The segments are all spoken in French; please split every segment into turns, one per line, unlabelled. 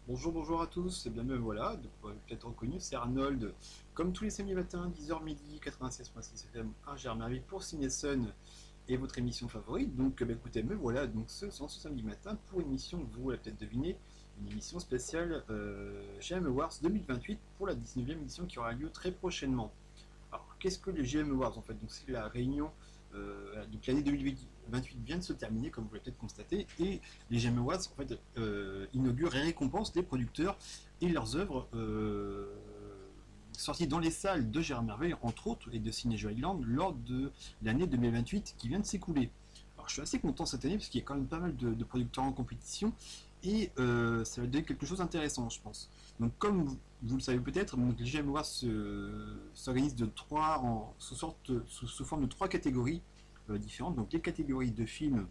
Bonjour, bonjour à tous, et bien me voilà, donc vous m'avez peut-être reconnu, c'est Arnold, comme tous les samedis matins, 10h midi, 96.6 FM, à Germainville pour CineSun et votre émission favorite. Donc écoutez, me voilà donc ce samedi matin pour une émission que vous l'avez peut-être deviné, une émission spéciale GM Awards 2028 pour la 19e édition qui aura lieu très prochainement. Alors, qu'est-ce que les GM Awards en fait? Donc, c'est la réunion. Donc, l'année 2028 vient de se terminer, comme vous l'avez peut-être constaté, et les GM Awards en fait inaugurent et récompensent les producteurs et leurs œuvres sorties dans les salles de Gérard Merveille, entre autres, et de Ciné Island lors de l'année 2028 qui vient de s'écouler. Alors, je suis assez content cette année parce qu'il y a quand même pas mal de producteurs en compétition et ça va donner quelque chose d'intéressant, je pense. Donc, comme vous le savez peut-être, les GM Awards s'organisent de trois sous forme de trois catégories différentes. Donc, les catégories de films,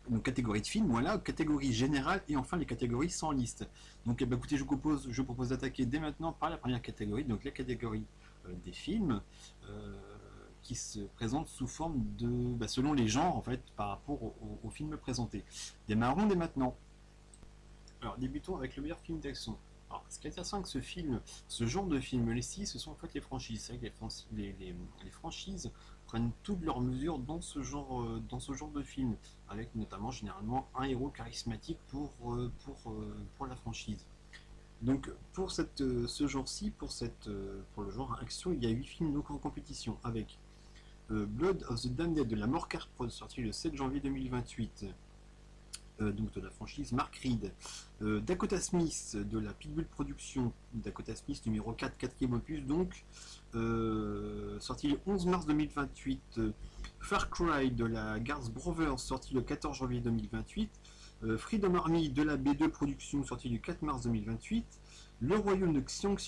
donc catégorie de films, voilà, catégorie générale et enfin les catégories sans liste. Donc écoutez, je propose d'attaquer dès maintenant par la première catégorie, donc la catégorie des films, qui se présentent sous forme de, selon les genres en fait, par rapport aux films présentés. Démarrons dès maintenant. Alors débutons avec le meilleur film d'action. Alors, ce qui est intéressant avec ce genre de film-ci, ce sont en fait les franchises. C'est vrai que les franchises prennent toutes leurs mesures dans ce genre de film, avec notamment généralement un héros charismatique pour la franchise. Donc pour ce genre-ci, pour le genre action, il y a 8 films donc en compétition, avec Blood of the Damned de la Mort Prod, sorti le 7 janvier 2028, donc de la franchise Mark Reed. Dakota Smith de la Pitbull Production, Dakota Smith numéro 4, quatrième opus, donc sorti le 11 mars 2028. Far Cry de la Garth Brothers, sorti le 14 janvier 2028. Freedom Army de la B2 Production, sorti le 4 mars 2028. Le Royaume de Xiong,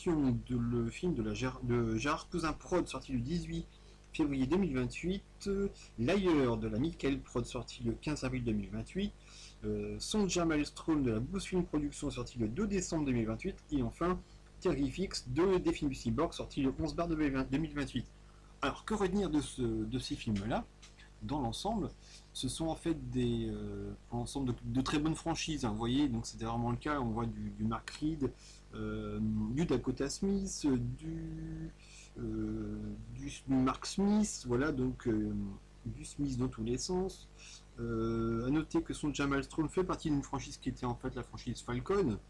le film de Gérard Cousin Prod, sorti le 18 février 2028. L'ailleurs de la Michael Prod, sorti le 15 avril 2028. Sonja Maelstrom de la Blues Film Production, sorti le 2 décembre 2028. Et enfin, Terrifix des films Cyborg, sorti le 11 mars 2028. Alors, que retenir de ces films-là? Dans l'ensemble, ce sont en fait pour l'ensemble de très bonnes franchises. Hein, vous voyez, donc c'était vraiment le cas. On voit du Mark Reed, du Dakota Smith, du Mark Smith, voilà, donc du Smith dans tous les sens. À noter que son Jamal Strong fait partie d'une franchise qui était en fait la franchise Falcon.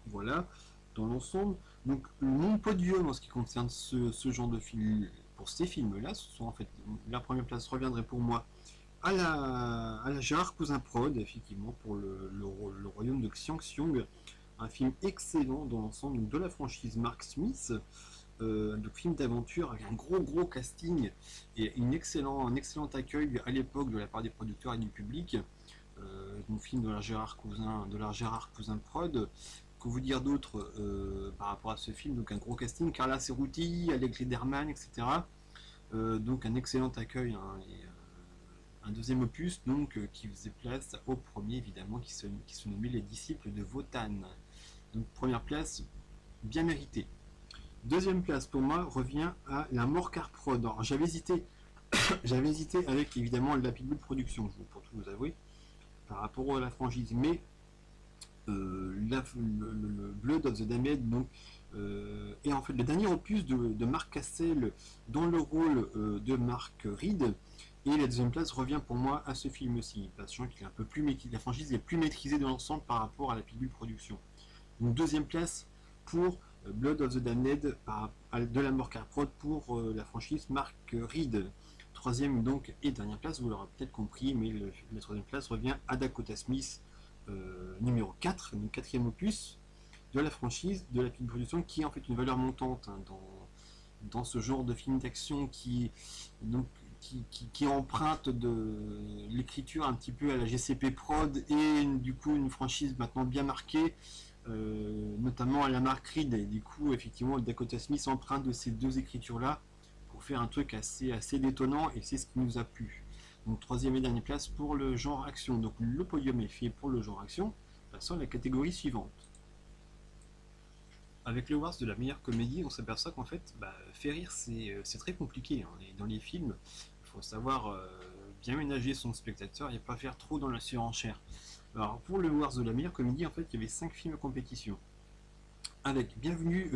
Voilà, dans l'ensemble. Donc mon podium en ce qui concerne ce genre de film, pour ces films-là, ce sont en fait, la première place reviendrait pour moi à la Gérard Cousin Prod, effectivement, pour le royaume de Xiong, un film excellent dans l'ensemble de la franchise Mark Smith, de film d'aventure avec un gros casting et un excellent accueil à l'époque de la part des producteurs et du public. Donc film de la Gérard Cousin Prod. Que vous dire d'autre par rapport à ce film? Donc un gros casting, Carla Cerruti, Alec Lederman, etc. Donc un excellent accueil, hein, et un deuxième opus donc qui faisait place au premier évidemment qui se nommait Les Disciples de Wotan. Donc première place bien méritée. Deuxième place pour moi revient à La Mort Prod. Alors j'avais hésité avec évidemment la Pitbull Production, pour tout vous avouer, par rapport à la franchise, mais le Blood of the Damned donc est en fait le dernier opus de Mark Cassel dans le rôle de Mark Reed, et la deuxième place revient pour moi à ce film aussi, sachant qu'il est un peu plus la franchise est plus maîtrisée dans l'ensemble par rapport à la Pitbull Production. Donc deuxième place pour Blood of the Damned de la Mort Prod pour la franchise Mark Reed. Troisième donc et dernière place, vous l'aurez peut-être compris, mais la troisième place revient à Dakota Smith, numéro 4, donc quatrième opus de la franchise de la film production, qui est en fait une valeur montante, hein, dans ce genre de film d'action qui emprunte de l'écriture un petit peu à la GCP Prod, et du coup une franchise maintenant bien marquée, notamment à la marque Reed, et du coup effectivement Dakota Smith emprunte de ces deux écritures là pour faire un truc assez détonnant, et c'est ce qui nous a plu. Donc troisième et dernière place pour le genre action. Donc le podium est fait pour le genre action. Passons à la catégorie suivante. Avec le Wars de la meilleure comédie, on s'aperçoit qu'en fait, faire rire c'est très compliqué, hein. Et dans les films, il faut savoir bien ménager son spectateur et pas faire trop dans la surenchère. Alors pour le Wars de la meilleure comédie, en fait, il y avait 5 films en compétition. Avec Bienvenue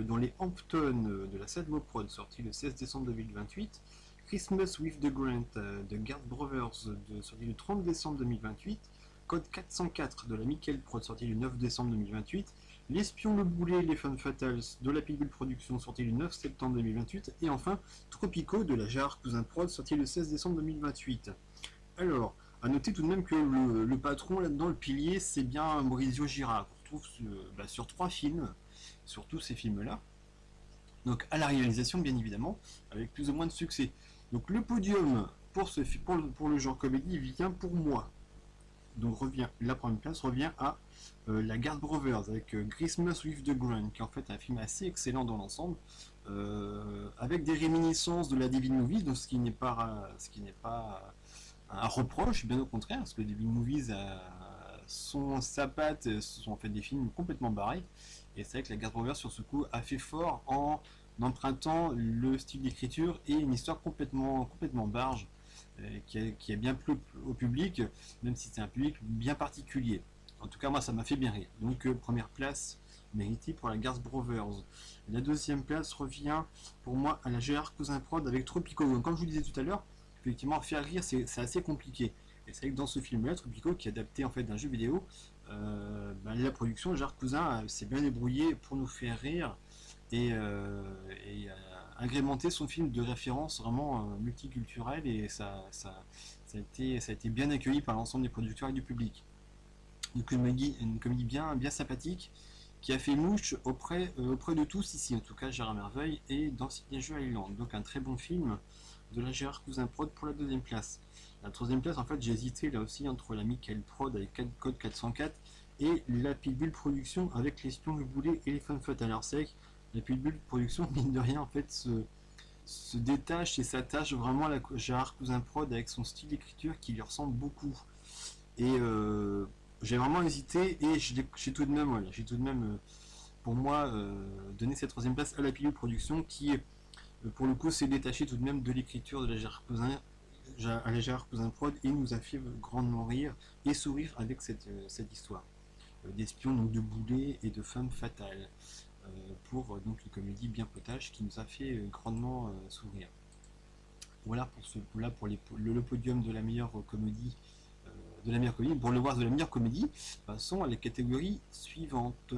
dans les Hamptons de la Sadmo Prod, sorti le 16 décembre 2028. Christmas with the Grant de Gard Brothers, sorti le 30 décembre 2028. Code 404 de la Michael Prod, sorti le 9 décembre 2028. L'espion, le boulet, les Femmes Fatales de la Pitbull Production, sorti le 9 septembre 2028. Et enfin, Tropico de la Gérard Cousin Prod, sorti le 16 décembre 2028. Alors, à noter tout de même que le patron là-dedans, le pilier, c'est bien Maurizio Girard, qu'on retrouve sur 3 films, sur tous ces films-là. Donc à la réalisation, bien évidemment, avec plus ou moins de succès. Donc le podium pour le genre comédie vient pour moi. Donc la première place revient à la Gard Brothers avec Christmas with the Grand, qui est en fait un film assez excellent dans l'ensemble, avec des réminiscences de la Devil Movies, donc ce qui n'est pas un reproche, bien au contraire, parce que Devil Movies sa patte, ce sont en fait des films complètement barrés, et c'est vrai que la Gard Brothers sur ce coup a fait fort en empruntant le style d'écriture et une histoire complètement barge, qui a bien plu au public, même si c'est un public bien particulier. En tout cas, moi, ça m'a fait bien rire. Donc, première place méritée pour la Gard Brothers. La deuxième place revient pour moi à la Gérard Cousin Prod avec Tropico. Donc, comme je vous disais tout à l'heure, effectivement, faire rire, c'est assez compliqué. Et c'est vrai que dans ce film-là, Tropico, qui est adapté en fait d'un jeu vidéo, la production, Gérard Cousin s'est bien débrouillé pour nous faire rire et agrémenter son film de référence vraiment multiculturel, et ça a été bien accueilli par l'ensemble des producteurs et du public. Une comédie bien sympathique qui a fait mouche auprès de tous ici, en tout cas Gérard Merveille et dans Signature Island. Donc un très bon film de la Gérard Cousin Prod pour la deuxième place. La troisième place, en fait, j'ai hésité là aussi entre la Michael Prod avec code 404 et la Pitbull Production avec l'espion, le boulet et les femmes fatales. Alors c'est vrai que la Pitbull Production, mine de rien, en fait, se détache et s'attache vraiment à la Gérard Cousin Prod avec son style d'écriture qui lui ressemble beaucoup. Et j'ai vraiment hésité et j'ai tout de même, pour moi, donné cette troisième place à la Pitbull Production qui, pour le coup, s'est détaché tout de même de l'écriture de la Gérard Cousin Prod et nous a fait grandement rire et sourire avec cette histoire d'espions, donc de boulets et de femmes fatales, pour donc une comédie bien potage qui nous a fait grandement sourire. Voilà pour le podium de la meilleure comédie, pour le voir de la meilleure comédie. Passons à la catégorie suivante.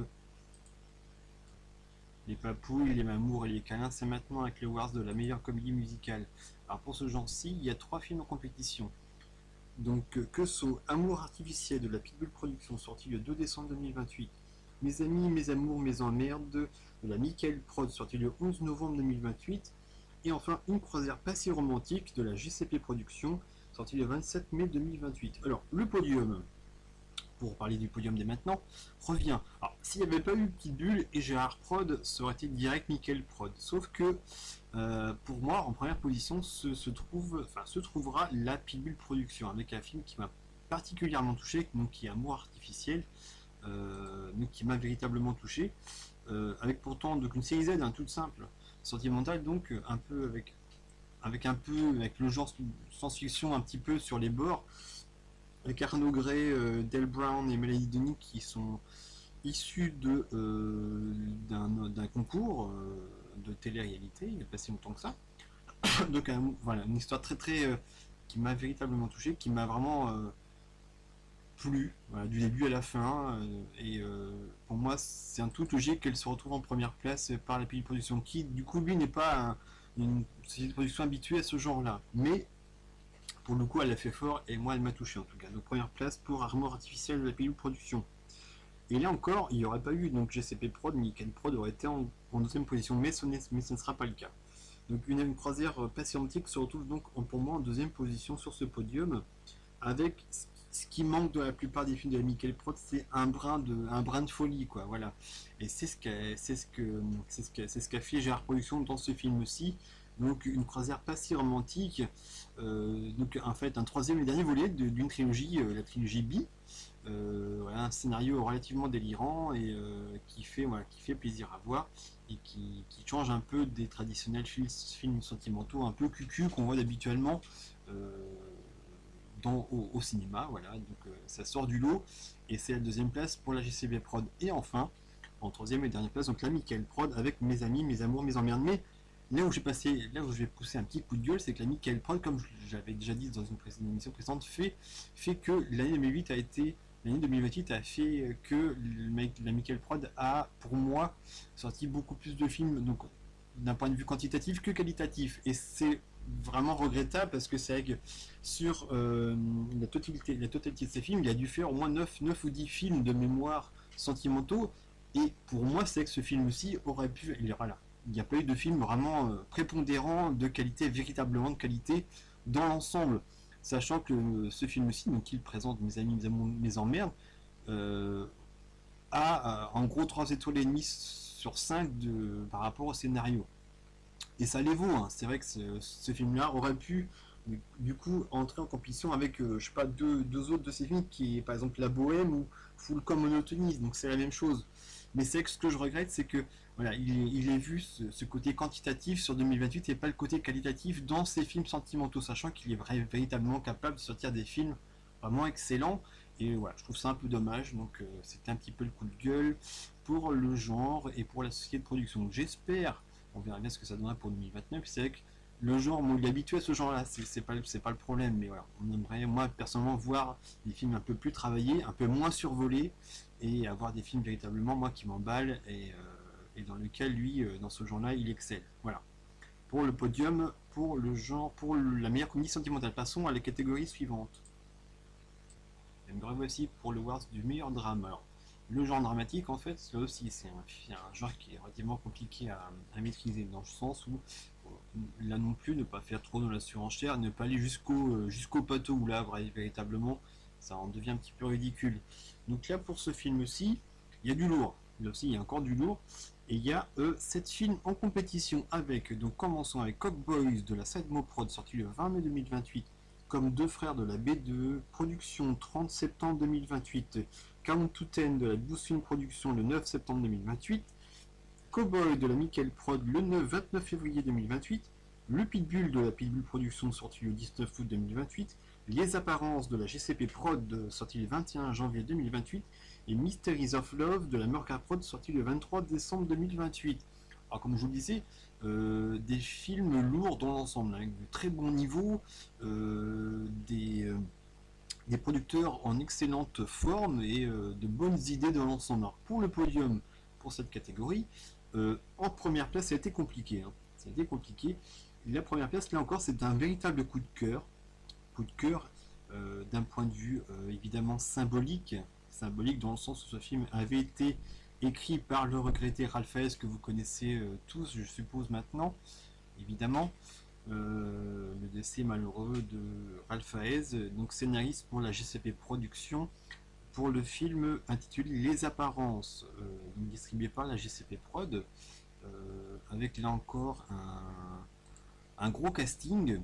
Les papouilles, les mamours et les câlins, c'est maintenant avec les Wars de la meilleure comédie musicale. Alors pour ce genre-ci, il y a 3 films en compétition. Donc que sont Amour artificiel de la Pitbull Production, sorti le 2 décembre 2028, Mes amis, mes amours, mes emmerdes de la Michael Prod, sorti le 11 novembre 2028, et enfin Une croisière pas si romantique de la GCP Production, sorti le 27 mai 2028. Alors le podium, pour parler du podium dès maintenant, revient. Alors, s'il n'y avait pas eu Pitbull et Gérard Prod, ça aurait été direct Michael Prod. Sauf que, pour moi, en première position, se trouvera la Pitbull Production, avec un film qui m'a particulièrement touché, donc qui est Amour artificiel, donc qui m'a véritablement touché, avec pourtant donc une série Z toute simple, sentimentale, donc un peu avec le genre science-fiction un petit peu sur les bords, avec Arnaud Gray, Del Brown et Mélanie Denis qui sont issus d'un concours de télé-réalité, il n'y a pas si longtemps que ça. Donc voilà, une histoire qui m'a véritablement touché, qui m'a vraiment plu, voilà, du début à la fin. Et pour moi, c'est un tout logique qu'elle se retrouve en première place par la Pitbull Production, qui du coup lui n'est pas une production habituée à ce genre-là. Mais pour le coup, elle a fait fort et moi, elle m'a touché en tout cas. Donc première place pour Amour artificiel de la Pitbull Production. Et là encore, il n'y aurait pas eu donc GCP Prod, Michael Prod aurait été en deuxième position, mais ce ne sera pas le cas. Donc une croisière patientique se retrouve donc pour moi en deuxième position sur ce podium, avec ce qui manque de la plupart des films de la Michael Prod, c'est un brin de folie, quoi. Voilà. Et c'est ce qu'a fait Gérard Production dans ce film-ci. Donc une croisière pas si romantique, donc en fait un troisième et dernier volet d'une trilogie, la trilogie B. Voilà, un scénario relativement délirant et qui fait plaisir à voir et qui change un peu des traditionnels films sentimentaux un peu cucu qu'on voit habituellement au cinéma, voilà, donc ça sort du lot, et c'est la deuxième place pour la JCB Prod. Et enfin, en troisième et dernière place, donc la Michael Prod avec Mes amis, mes amours, mes emmerdes. Mais là où je vais pousser un petit coup de gueule, c'est que la Michael Prod, comme j'avais déjà dit dans une émission précédente, fait que l'année 2028 a fait que la Michael Prod a, pour moi, sorti beaucoup plus de films, donc d'un point de vue quantitatif que qualitatif. Et c'est vraiment regrettable parce que c'est vrai que sur la totalité de ces films, il a dû faire au moins 9 ou 10 films de mémoire sentimentaux. Et pour moi, c'est que ce film-ci aurait pu. Il n'y a pas eu de film vraiment prépondérant de qualité, véritablement de qualité dans l'ensemble. Sachant que ce film-ci, donc il présente Mes amis, mes amours, mes emmerdes, euh, a en gros 3 étoiles et demie sur 5 par rapport au scénario. Et ça les vaut, hein. C'est vrai que ce film-là aurait pu du coup entrer en compétition avec, je sais pas, deux autres de ces films qui est par exemple La Bohème ou Full Comme Monotonie, donc c'est la même chose. Mais c'est que ce que je regrette, c'est que voilà, il ait vu ce côté quantitatif sur 2028 et pas le côté qualitatif dans ses films sentimentaux, sachant qu'il est véritablement capable de sortir des films vraiment excellents. Et voilà, je trouve ça un peu dommage, donc c'était un petit peu le coup de gueule pour le genre et pour la société de production. Donc, j'espère, on verra bien ce que ça donnera pour 2029. C'est vrai que le genre, moi, il est habitué à ce genre-là, c'est pas le problème, mais voilà, on aimerait, moi, personnellement, voir des films un peu plus travaillés, un peu moins survolés, et avoir des films véritablement, moi, qui m'emballent, et dans lequel, lui, dans ce genre-là, il excelle. Voilà. Pour le podium, pour le genre, pour la meilleure comédie sentimentale. Passons à la catégorie suivante. Et me voici pour le Wars du meilleur drame. Alors, le genre dramatique, en fait, là aussi, c'est un genre qui est relativement compliqué à maîtriser, dans le sens où, là non plus, ne pas faire trop de la surenchère, ne pas aller jusqu'au plateau où là, véritablement, ça en devient un petit peu ridicule. Donc là, pour ce film-ci, il y a du lourd. Là aussi, il y a encore du lourd. Et il y a 7 films en compétition avec, donc commençons avec Cockboys de la Sidemo Prod, sorti le 20 mai 2028, comme deux frères de la B2, production 30 septembre 2028, Count to Ten de la Boost Film Production le 9 septembre 2028, Cowboy de la Michael Prod le 29 février 2028, Le Pitbull de la Pitbull Production sorti le 19 août 2028, Les Apparences de la GCP Prod sorti le 21 janvier 2028 et Mysteries of Love de la Murka Prod sorti le 23 décembre 2028. Alors comme je vous le disais, des films lourds dans l'ensemble, avec de très bons niveaux, des producteurs en excellente forme et de bonnes idées dans l'ensemble. Alors pour le podium, pour cette catégorie, en première place, ça a été compliqué, hein. Ça a été compliqué. La première place, là encore, c'est un véritable coup de cœur. Coup de cœur d'un point de vue évidemment symbolique dans le sens où ce film avait été écrit par le regretté Ralph Fiennes que vous connaissez tous, je suppose maintenant, évidemment. Le décès malheureux de Ralph Fiennes, donc scénariste pour la GCP Productions, pour le film intitulé Les Apparences, distribué par la GCP Prod, avec là encore un gros casting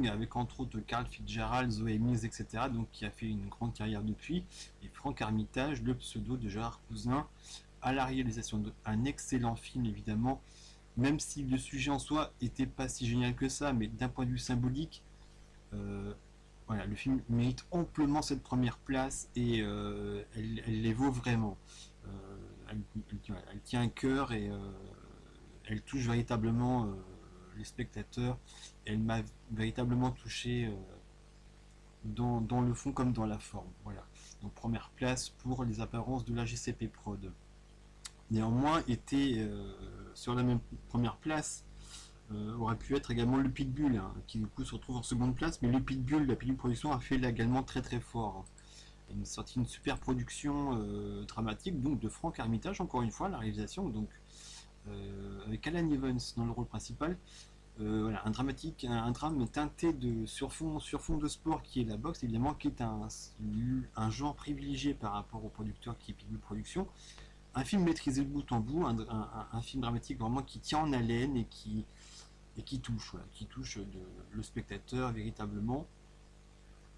avec entre autres Carl Fitzgerald, Zoé Mills, etc. Donc qui a fait une grande carrière depuis, et Franck Armitage, le pseudo de Gérard Cousin, à la réalisation d'un excellent film évidemment, même si le sujet en soi était pas si génial que ça, mais d'un point de vue symbolique, euh, voilà, le film mérite amplement cette première place et elle les vaut vraiment. Elle tient un cœur et elle touche véritablement les spectateurs. Elle m'a véritablement touché dans le fond comme dans la forme. Voilà. Donc première place pour Les Apparences de la GCP Prod. Néanmoins, était sur la même première place aurait pu être également le Pitbull, hein, qui du coup se retrouve en seconde place, mais le Pitbull, la Pitbull Production a fait là également très très fort. Il a sorti une super production dramatique, donc de Franck Armitage, encore une fois, la réalisation, donc avec Alan Evans dans le rôle principal. Voilà, un drame teinté sur fond de sport qui est la boxe, évidemment, qui est un genre privilégié par rapport au producteur qui est Pitbull Production. Un film maîtrisé de bout en bout, un film dramatique vraiment qui tient en haleine et qui touche, voilà, qui touche le spectateur véritablement.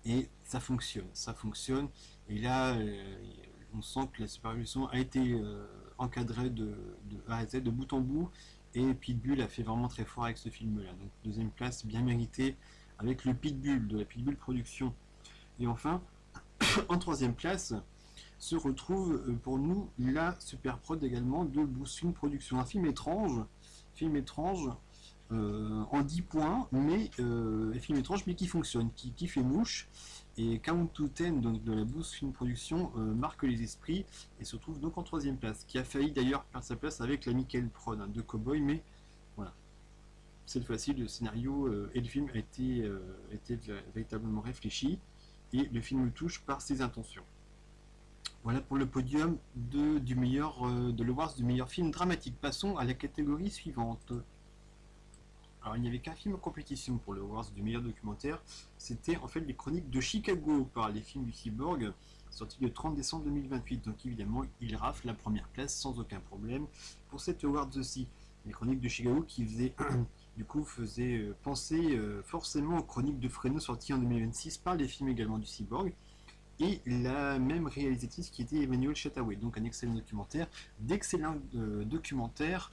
Et ça fonctionne. Et là, on sent que la supervision a été encadrée de A à Z, de bout en bout. Et Pitbull a fait vraiment très fort avec ce film-là. Donc deuxième place bien méritée avec le Pitbull de la Pitbull Production. Et enfin, en troisième place, se retrouve pour nous la super prod également de Boosfilm Production. Un film étrange en 10 points, mais un film étrange mais qui fonctionne, qui fait mouche. Et Count to Ten donc de la Boosfilm Production marque les esprits et se trouve donc en troisième place, qui a failli d'ailleurs perdre sa place avec la Michael Prod de Cowboy, mais voilà. Cette fois-ci, le scénario et le film a été véritablement réfléchi et le film touche par ses intentions. Voilà pour le podium de l'Awards du meilleur film dramatique. Passons à la catégorie suivante. Alors il n'y avait qu'un film en compétition pour le Awards du meilleur documentaire, c'était en fait les Chroniques de Chicago par les films du Cyborg, sorti le 30 décembre 2028. Donc évidemment il rafle la première place sans aucun problème pour cet Awards aussi. Les Chroniques de Chicago qui faisaient penser forcément aux Chroniques de Fresno sorties en 2026 par les films également du Cyborg. Et la même réalisatrice qui était Emmanuel Chataway. Donc un excellent documentaire, d'excellents documentaires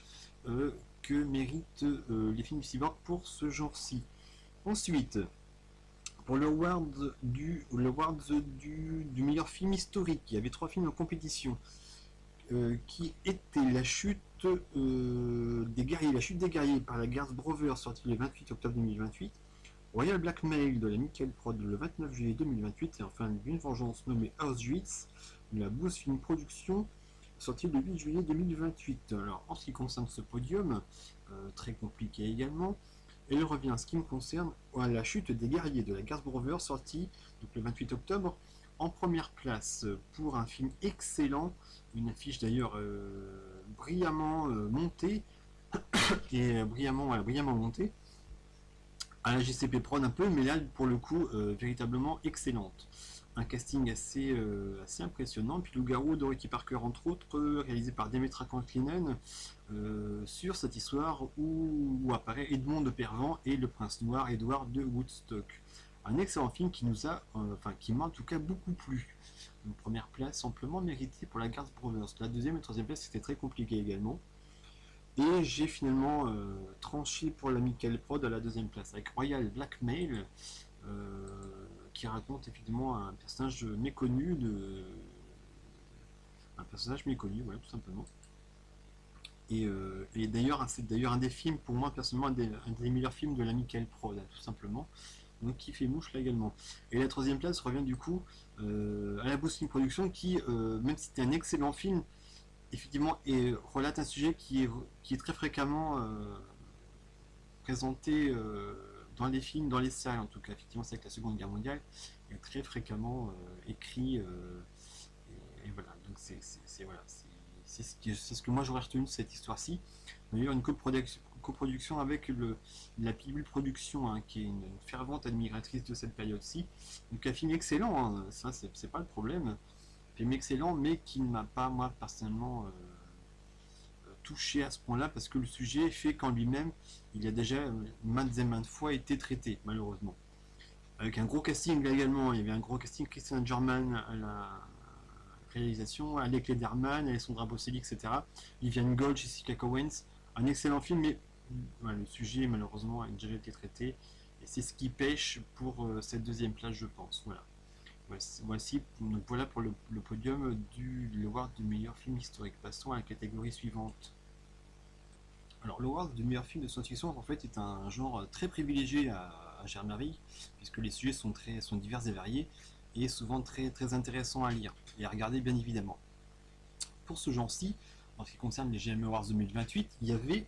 que méritent les films du Cyborg pour ce genre-ci. Ensuite, pour le Awards du meilleur film historique, il y avait 3 films en compétition qui étaient La chute des guerriers par la Garth Brothers, sorti le 28 octobre 2028, Royal Blackmail de la Michael Prod le 29 juillet 2028 et enfin Une vengeance nommée Auschwitz de la Boosfilm Production sorti le 8 juillet 2028. Alors en ce qui concerne ce podium, très compliqué également, et il revient en ce qui me concerne à La chute des guerriers de la Garth Brothers sorti donc, le 28 octobre en première place pour un film excellent, une affiche d'ailleurs brillamment montée et brillamment montée à la GCP Prod un peu, mais là pour le coup véritablement excellente. Un casting assez impressionnant, puis Loup-garou de Ricky Parker entre autres, réalisé par Demetra Cantlinen, sur cette histoire où apparaît Edmond de Pervan et le prince noir Edward de Woodstock. Un excellent film qui qui m'a en tout cas beaucoup plu. Une première place amplement méritée pour la Garth Brothers. La deuxième et troisième place c'était très compliqué également. Et j'ai finalement tranché pour la Michael Prod à la deuxième place avec Royal Blackmail, qui raconte effectivement un personnage méconnu, voilà, tout simplement. Et d'ailleurs, c'est d'ailleurs un des films, pour moi personnellement, un des meilleurs films de la Michael Prod, tout simplement. Donc qui fait mouche là également. Et la troisième place revient du coup à la Boosfilm Production qui, même si c'était un excellent film, effectivement, et relate un sujet qui est très fréquemment présenté dans les films, dans les séries en tout cas. Effectivement, c'est avec la Seconde Guerre mondiale, il est très fréquemment écrit. Et voilà, donc c'est ce que moi j'aurais retenu de cette histoire-ci. D'ailleurs, une coproduction avec la Pitbull Production, hein, qui est une fervente admiratrice de cette période-ci. Donc un film excellent, hein, ça c'est pas le problème. Film excellent, mais qui ne m'a pas, moi, personnellement, touché à ce point-là, parce que le sujet fait qu'en lui-même, il a déjà maintes et maintes fois été traité, malheureusement. Avec un gros casting là également, il y avait un gros casting, Christian German à la réalisation, Alec Lederman, Alessandra Boselli, etc. Vivian Gold, Jessica Cowens. Un excellent film, mais voilà, le sujet, malheureusement, a déjà été traité, et c'est ce qui pêche pour cette deuxième place, je pense. Voilà. Donc voilà pour le podium l'award du meilleur film historique. Passons à la catégorie suivante. Alors l'award du meilleur film de science-fiction en fait est un genre très privilégié à Germerville, puisque les sujets sont divers et variés et souvent très intéressants à lire et à regarder bien évidemment. Pour ce genre-ci, en ce qui concerne les GM Awards 2028, il y avait,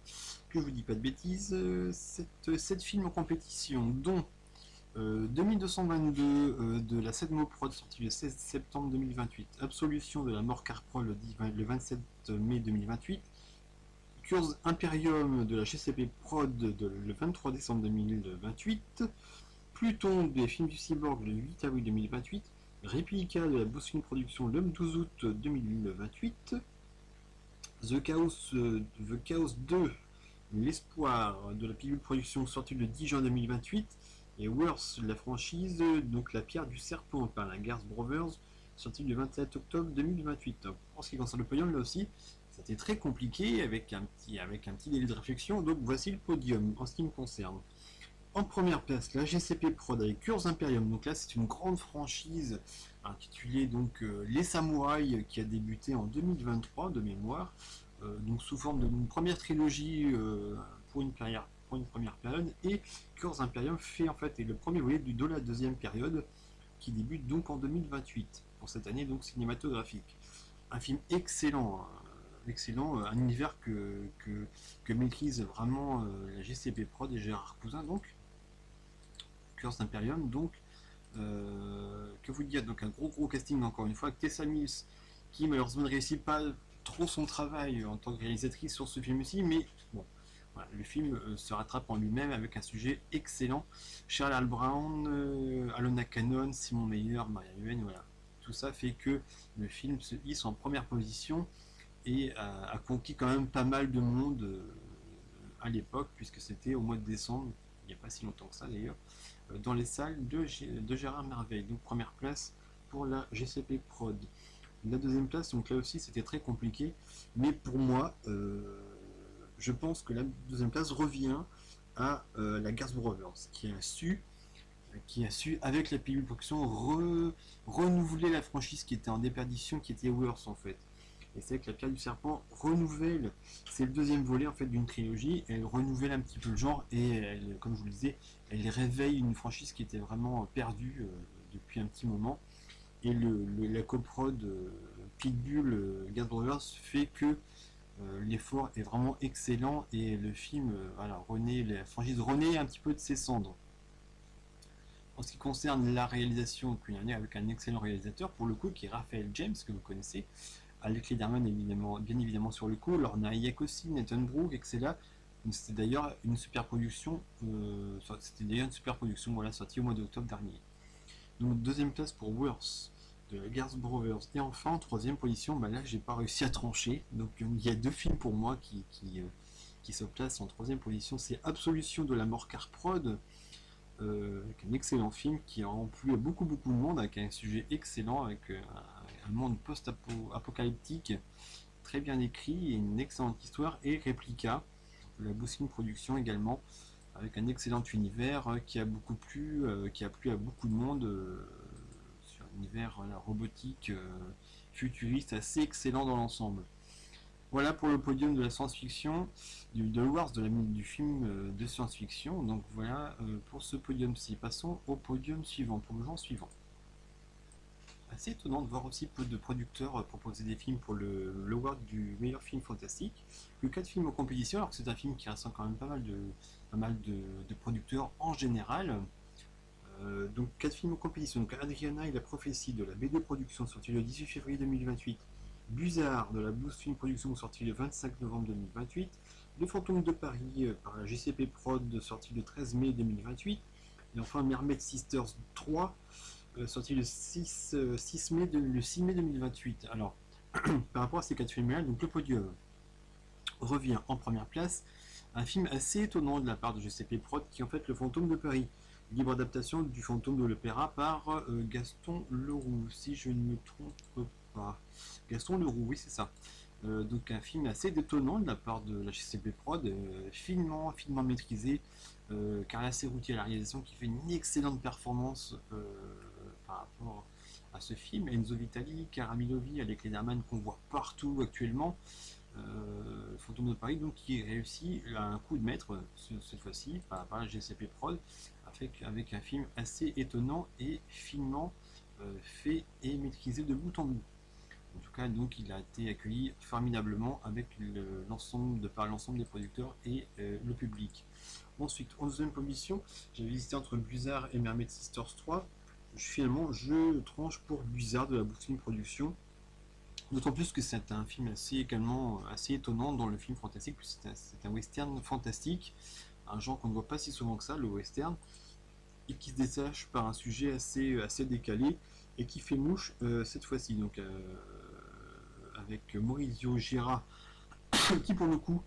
que je vous dis pas de bêtises, 7 films en compétition, dont 2222 de la Sedmo Prod sorti le 16 septembre 2028, Absolution de la Mort Carprol le 27 mai 2028, Curse Imperium de la GCP Prod le 23 décembre 2028, Pluton des films du Cyborg le 8 avril 2028, Replica de la Boosfilm Production le 12 août 2028, The Chaos 2, L'espoir de la Pitbull Production sorti le 10 juin 2028, et Worth, la franchise, donc La pierre du serpent par la Garth Brothers, sorti le 27 octobre 2028. En ce qui concerne le podium, là aussi, c'était très compliqué avec un petit délai de réflexion, donc voici le podium en ce qui me concerne. En première place, la GCP Prod avec Curse Imperium. Donc là, c'est une grande franchise intitulée donc Les Samouraïs qui a débuté en 2023 de mémoire. Donc sous forme d'une première trilogie pour une première période. Et Curse Imperium fait en fait est le premier volet de la deuxième période qui débute donc en 2028 pour cette année donc cinématographique. Un film excellent, hein, excellent, un univers que maîtrise vraiment la GCP Prod et Gérard Cousin donc. Curse Imperium, donc que vous dire, donc un gros casting encore une fois, avec Tessa Mills qui malheureusement ne réussit pas trop son travail en tant que réalisatrice sur ce film-ci, mais bon, voilà, le film se rattrape en lui-même avec un sujet excellent. Charles Al Brown, Alona Cannon, Simon Meyer, Maria Yuen, voilà. Tout ça fait que le film se hisse en première position et a conquis quand même pas mal de monde à l'époque, puisque c'était au mois de décembre, il n'y a pas si longtemps que ça d'ailleurs, dans les salles de Gérard Merveille. Donc première place pour la GCP Prod. La deuxième place, donc là aussi c'était très compliqué, mais pour moi, je pense que la deuxième place revient à la Garth Brothers, qui a su avec la pilule production renouveler la franchise qui était en déperdition, qui était Worse en fait. Et c'est que la Pierre du Serpent renouvelle, c'est le deuxième volet en fait d'une trilogie, elle renouvelle un petit peu le genre et elle, comme je vous le disais, elle réveille une franchise qui était vraiment perdue depuis un petit moment. Et la coprod Pitbull Gaz Brothers fait que l'effort est vraiment excellent et le film, voilà, la franchise renaît un petit peu de ses cendres. En ce qui concerne la réalisation, il y en a avec un excellent réalisateur pour le coup qui est Raphaël James que vous connaissez, Alec Lederman évidemment, bien évidemment sur le coup, Lorna Hayek aussi, Nathan Brooke, etc. C'était d'ailleurs une super production, voilà, sortie au mois d'octobre dernier. Donc deuxième place pour Worse de Garth Brothers. Et enfin, en troisième position, bah là j'ai pas réussi à trancher. Donc il y a deux films pour moi qui se placent en troisième position. C'est Absolution de la mort car prod, avec un excellent film qui a emplu beaucoup de monde, avec un sujet excellent, avec un monde post-apocalyptique très bien écrit et une excellente histoire, et Replica de la Boussin Production également, avec un excellent univers qui a qui a plu à beaucoup de monde sur un univers robotique, futuriste, assez excellent dans l'ensemble. Voilà pour le podium de la science-fiction, de Wars, du film de science-fiction. Donc voilà pour ce podium-ci. Passons au podium suivant, pour le genre suivant. Assez étonnant de voir aussi peu de producteurs proposer des films pour l'award du meilleur film fantastique. Que 4 films en compétition, alors que c'est un film qui rassemble quand même pas mal de producteurs en général. Donc 4 films en compétition. Donc Adriana et la prophétie de la B2 Production, sorti le 18 février 2028. Buzard de la Boost Film Production, sorti le 25 novembre 2028. Le Fantôme de Paris par la GCP Prod, sorti le 13 mai 2028. Et enfin Mermaid Sisters 3, sorti le 6 mai 2028. Alors, par rapport à ces 4 films-là, donc le podium revient en première place. Un film assez étonnant de la part de GCP Prod, qui est en fait Le Fantôme de Paris, libre adaptation du Fantôme de l'Opéra par Gaston Leroux, si je ne me trompe pas. Gaston Leroux, oui c'est ça. Donc un film assez détonnant de la part de la GCP Prod, finement maîtrisé. Carla Cerruti à la réalisation qui fait une excellente performance par rapport à ce film. Enzo Vitali, Cara Milovi, Alec Lederman qu'on voit partout actuellement. Fantôme de Paris donc qui réussit un coup de maître cette fois-ci par la GCP Prod avec un film assez étonnant et finement fait et maîtrisé de bout en bout. En tout cas, donc, il a été accueilli formidablement avec l'ensemble des producteurs et le public. Ensuite, en deuxième position, j'avais hésité entre Buzard et Mermaid Sisters 3. Finalement, je tranche pour Buzard de la Boussin Production. D'autant plus que c'est un film également assez étonnant dans le film fantastique, puisque c'est un western fantastique, un genre qu'on ne voit pas si souvent que ça, le western, et qui se détache par un sujet assez décalé et qui fait mouche cette fois-ci. Donc avec Maurizio Gira qui pour le coup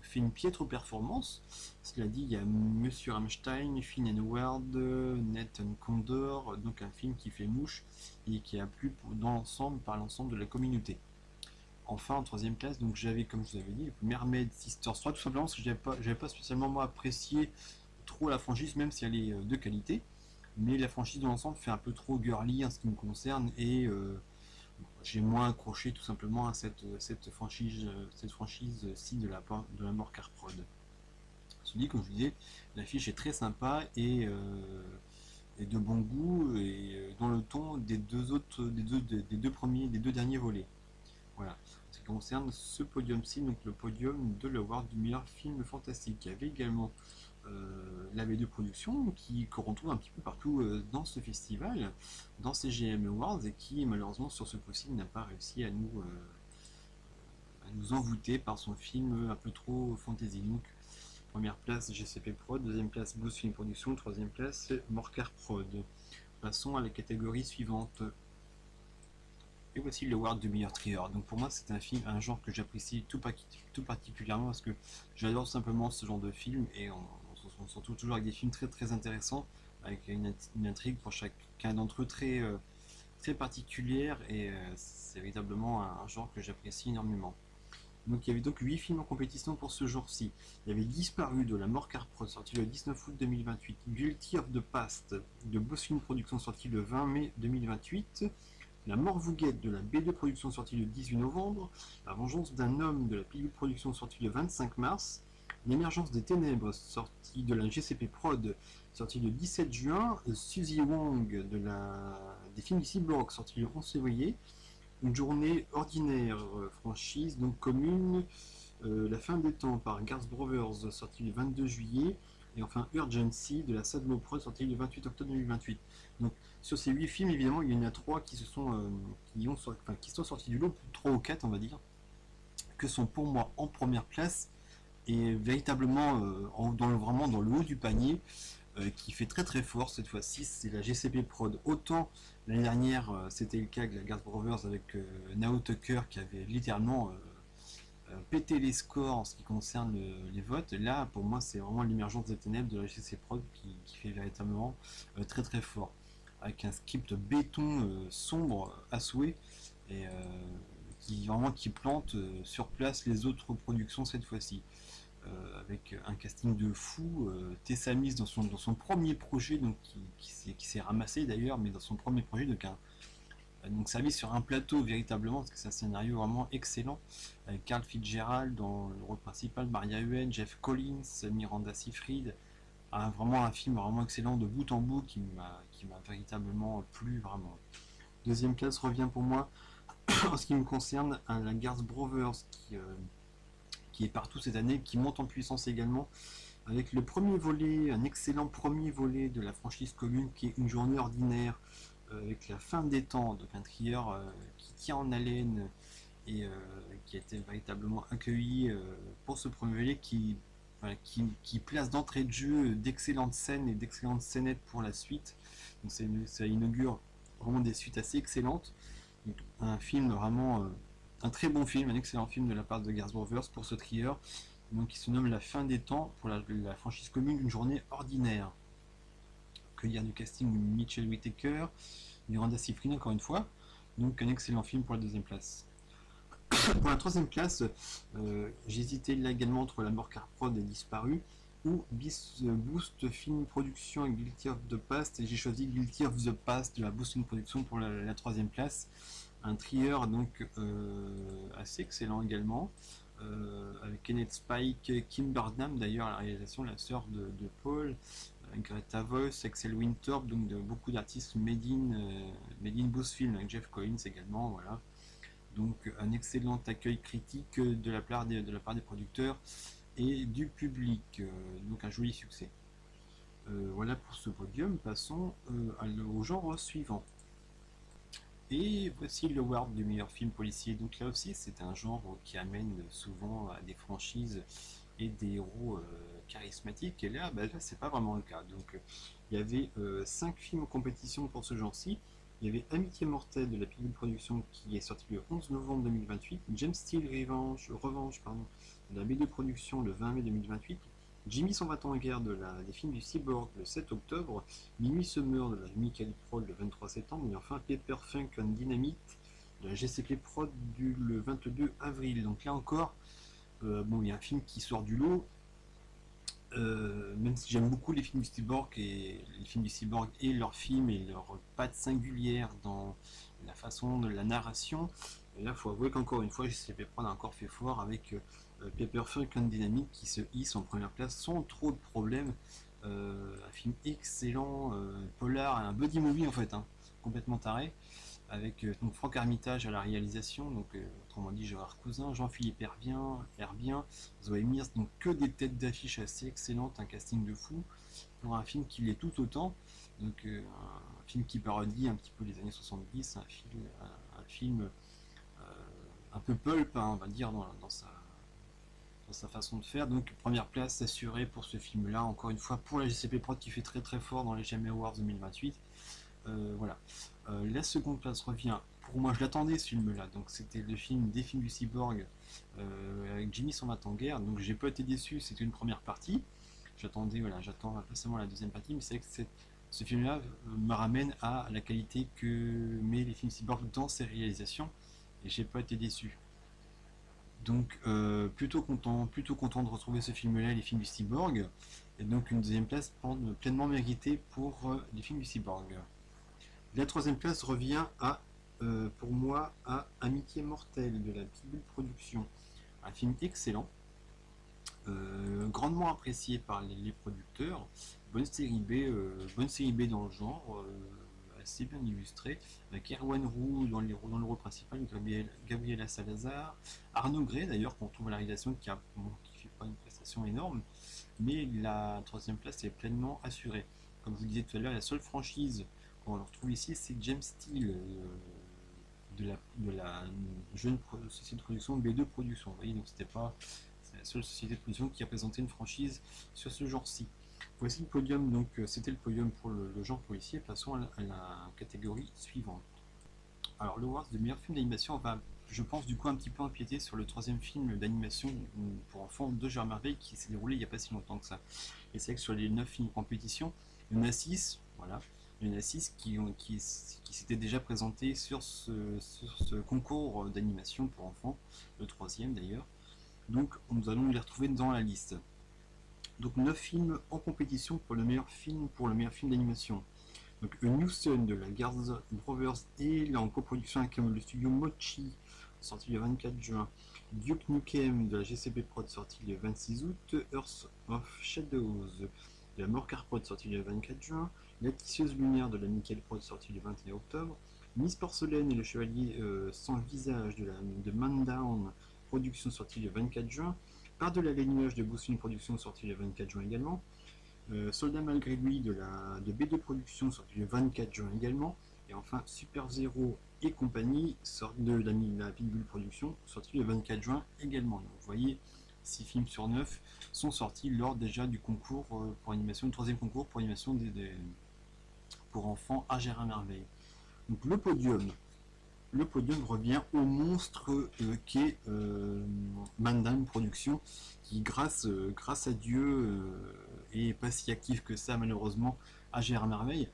fait une piètre performance. Cela dit, il y a Monsieur Rammstein, Finn Ward, Nathan Condor, donc un film qui fait mouche et qui a plu par l'ensemble de la communauté. Enfin, en troisième place, donc j'avais, comme je vous avais dit, Mermaid Sisters 3, tout simplement parce que j'avais pas spécialement moi apprécié trop la franchise, même si elle est de qualité. Mais la franchise dans l'ensemble fait un peu trop girly en ce qui me concerne, et j'ai moins accroché tout simplement à cette franchise-ci de la mort car prod. Je dis, comme je vous disais, l'affiche est très sympa et de bon goût, et dans le ton des deux derniers volets. Voilà. En ce qui concerne ce podium-ci, donc le podium de l'award du meilleur film fantastique. Il y avait également la V2 Production qu'on retrouve un petit peu partout dans ce festival, dans ces GM Awards, et qui malheureusement sur ce coup-ci n'a pas réussi à nous envoûter par son film un peu trop fantasy. Donc première place GCP Prod, deuxième place Boost Film Production, troisième place Morcar Prod. Passons à la catégorie suivante. Et voici l'award du meilleur thriller. Donc pour moi c'est un genre que j'apprécie tout particulièrement, parce que j'adore simplement ce genre de film, et on se retrouve toujours avec des films très très intéressants, avec une intrigue pour chacun d'entre eux très particulière, et c'est véritablement un genre que j'apprécie énormément. Donc il y avait donc 8 films en compétition pour ce jour-ci. Il y avait Disparu de la mort car prod, sorti le 19 août 2028, Guilty of the Past de Boss Film Production, sorti le 20 mai 2028, La mort vous guette de la B2 Production, sortie le 18 novembre, La vengeance d'un homme de la Pilule Production, sortie le 25 mars, L'émergence des ténèbres, sortie de la GCP Prod, sortie le 17 juin, Suzy Wong des films du Cyborg, sortie le 11 février, Une journée ordinaire, franchise donc commune, La fin des temps par Garth Brothers, sortie le 22 juillet, et enfin Urgency de la Sadmo Prod, sortie le 28 octobre 2028. Donc sur ces 8 films, évidemment, il y en a 3 qui sont sortis du lot, 3 ou 4 on va dire, que sont pour moi en première place, et véritablement vraiment dans le haut du panier, qui fait très très fort cette fois-ci, c'est la GCP Prod. Autant l'année dernière c'était le cas de la Garth Brothers avec Nao Tucker qui avait littéralement pété les scores en ce qui concerne les votes. Là pour moi c'est vraiment l'émergence des ténèbres de la GCP Prod qui fait véritablement très très fort, avec un script béton sombre à souhait, et qui plante sur place les autres productions cette fois-ci. Avec un casting de fou, Tessa Miss dans son premier projet, donc qui s'est ramassé d'ailleurs, mais dans son premier projet, donc servi sur un plateau véritablement, parce que c'est un scénario vraiment excellent, avec Carl Fitzgerald dans le rôle principal, Maria Huen, Jeff Collins, Miranda Seyfried, vraiment un film vraiment excellent de bout en bout, qui m'a véritablement plu vraiment. Deuxième place revient pour moi en ce qui me concerne à la Garth Brothers, qui est partout cette année, qui monte en puissance également, avec le premier volet, un excellent premier volet de la franchise commune, qui est Une journée ordinaire, avec La fin des temps, donc un thriller qui tient en haleine, et qui a été véritablement accueilli pour ce premier volet, qui place d'entrée de jeu d'excellentes scènes et d'excellentes scénettes pour la suite. Donc ça inaugure vraiment des suites assez excellentes. Donc, un film vraiment un très bon film, un excellent film de la part de Garth Brothers pour ce thriller, donc qui se nomme La fin des temps pour la franchise commune Une journée ordinaire. Que dire du casting? Mitchell Whittaker, Miranda Seyfried encore une fois, donc un excellent film pour la deuxième place. Pour la troisième place, j'hésitais là également entre La mort car prod et Disparu, ou Boost Film Production et Guilty of the Past, et j'ai choisi Guilty of the Past de la Boost Film Production pour la troisième place. Un thriller donc assez excellent également, avec Kenneth Spike, Kim Burnham d'ailleurs à la réalisation, la sœur de Paul, Greta Voss, Axel Winterb, donc de beaucoup d'artistes made in Boost Film, avec Jeff Collins également, voilà. Donc un excellent accueil critique de la part des producteurs et du public, donc un joli succès. Voilà pour ce podium, passons au genre suivant. Et voici le award du meilleur film policier. Donc là aussi c'est un genre qui amène souvent à des franchises et des héros charismatiques, et là c'est pas vraiment le cas. Donc il y avait 5 films en compétition pour ce genre-ci. Il y avait Amitié mortelle de la Pilule Production, qui est sorti le 11 novembre 2028, James Steel Revanche de la B2 Production le 20 mai 2028, Jimmy s'en va en guerre des films du Cyborg le 7 octobre, Minuit se meurt de la Michael Prod le 23 septembre, et enfin Pepper Funk and Dynamite de la GCP Prod le 22 avril. Donc là encore, il y a un film qui sort du lot, même si j'aime beaucoup les films du cyborg et les films du cyborg et leurs films et leurs pattes singulières dans la façon de la narration, et là, il faut avouer qu'encore une fois, JCP Prod a encore fait fort avec Paper Falcon Dynamic qui se hisse en première place sans trop de problèmes. Un film excellent, polar, un buddy movie en fait, hein, complètement taré, avec donc Franck Armitage à la réalisation, donc autrement dit Gérard Cousin, Jean-Philippe Herbien, Zoé Mears, donc que des têtes d'affiche assez excellentes, un casting de fou pour un film qui l'est tout autant, donc un film qui parodie un petit peu les années 70, un film un peu pulp, hein, on va dire, dans sa façon de faire. Donc première place assurée pour ce film-là, encore une fois pour la JCP Prod qui fait très très fort dans les Gemmy Awards 2028. Voilà. La seconde place revient, pour moi je l'attendais ce film-là, donc c'était le film des films du cyborg avec Jimmy s'en va en guerre, donc j'ai pas été déçu, c'était une première partie. J'attends impatiemment la deuxième partie, mais c'est vrai que ce film-là me ramène à la qualité que met les films cyborg dans ses réalisations, et j'ai pas été déçu. Donc plutôt content de retrouver ce film-là, les films du cyborg, et donc une deuxième place pleinement méritée pour les films du cyborg. La troisième place revient pour moi, à Amitié mortelle de la Pitbull Production. Un film excellent, grandement apprécié par les producteurs. Bonne série B dans le genre, assez bien illustrée, avec Erwan Roux dans le rôle principal, Gabriela Salazar, Arnaud Gray d'ailleurs, qu'on trouve à la réalisation qui fait pas une prestation énorme, mais la troisième place est pleinement assurée. Comme je vous disais tout à l'heure, la seule franchise qu'on retrouve ici, c'est James Steele, de la jeune société de production B2 Production. Vous voyez, donc c'est la seule société de production qui a présenté une franchise sur ce genre-ci. Voici le podium, donc c'était le podium pour le genre policier. Passons à la catégorie suivante. Alors le Awards de meilleur film d'animation va, je pense, du coup un petit peu empiéter sur le troisième film d'animation pour enfants de Gérard Merveille qui s'est déroulé il n'y a pas si longtemps que ça. Et c'est vrai que sur les 9 films en compétition, il y en a 6, voilà, il y en a 6 qui s'étaient déjà présentés sur ce concours d'animation pour enfants, le troisième d'ailleurs. Donc nous allons les retrouver dans la liste. Donc 9 films en compétition pour le meilleur film d'animation. Donc A New Sun de la Garza Brothers et là en coproduction avec le studio Mochi, sorti le 24 juin. Duke Nukem de la GCP Prod, sorti le 26 août. Earth of Shadows de la Morcar Prod, sorti le 24 juin. La Tisseuse Lunaire de la Nickel Prod, sorti le 21 octobre. Miss Porcelaine et le Chevalier sans visage de Man Down, production, sorti le 24 juin. Par-delà les nuages de Goosefin Production, sorti le 24 juin également. Soldat malgré lui de B2 Production, sorti le 24 juin également. Et enfin Super Zero et compagnie, de la Pitbull Production, sorti le 24 juin également. Donc, vous voyez, 6 films sur 9 sont sortis lors déjà du concours pour animation, le troisième concours pour animation pour enfants à Gérard Merveille. Donc le podium revient au monstre qu'est Mandam Production, qui grâce à Dieu est pas si actif que ça malheureusement à Gérard Merveille.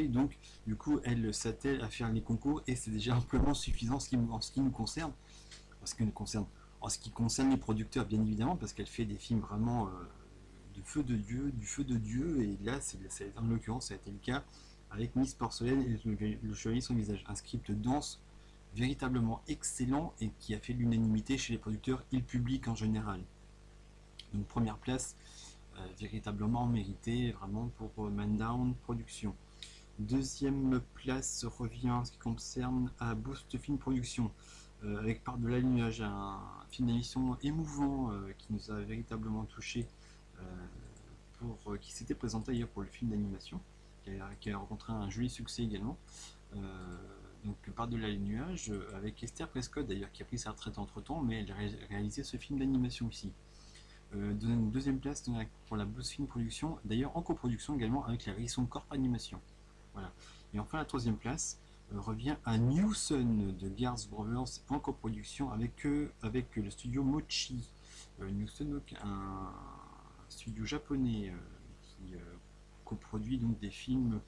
Donc du coup elle s'attelle à faire les concours et c'est déjà amplement suffisant en ce qui nous concerne, en ce qui concerne les producteurs bien évidemment, parce qu'elle fait des films vraiment du feu de Dieu, et là en l'occurrence ça a été le cas avec Miss Porcelaine et le Chevalier sans visage, un script dense véritablement excellent et qui a fait l'unanimité chez les producteurs et le public en général. Donc première place véritablement méritée vraiment pour Man Down Production. Deuxième place revient en ce qui concerne à Boost Film Production, avec Par-delà les nuages, un film d'animation émouvant qui nous a véritablement touché, qui s'était présenté ailleurs pour le film d'animation, qui a rencontré un joli succès également. Donc Par-delà les nuages, avec Esther Prescott d'ailleurs, qui a pris sa retraite entre temps, mais elle a réalisé ce film d'animation ici. Deuxième place pour la Boost Film Production, d'ailleurs en coproduction également avec la Risson Corp Animation. Voilà. Et enfin la troisième place revient à New Sun de Garth Brothers en coproduction avec le studio Mochi. New Sun, donc un studio japonais qui coproduit donc des films,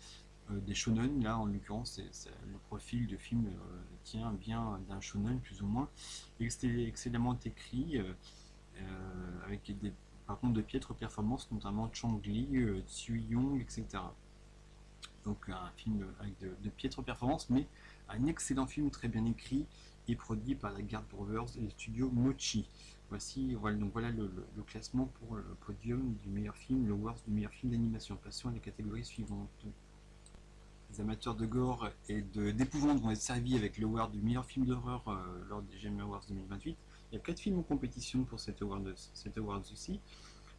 des shonen. Là en l'occurrence le profil de film tient bien d'un shonen plus ou moins, excellemment écrit, avec par contre de piètres performances, notamment Chang Li, Tsui Yong, etc. Donc un film avec de piètres performances, mais un excellent film très bien écrit et produit par la Gard Brothers et le studio Mochi. Voilà le classement pour le podium du meilleur film, le Awards du meilleur film d'animation. Passons à la catégorie suivante. Les amateurs de gore et d'épouvante vont être servis avec le award du meilleur film d'horreur lors des Gemmy Awards 2028. Il y a 4 films en compétition pour cet award aussi.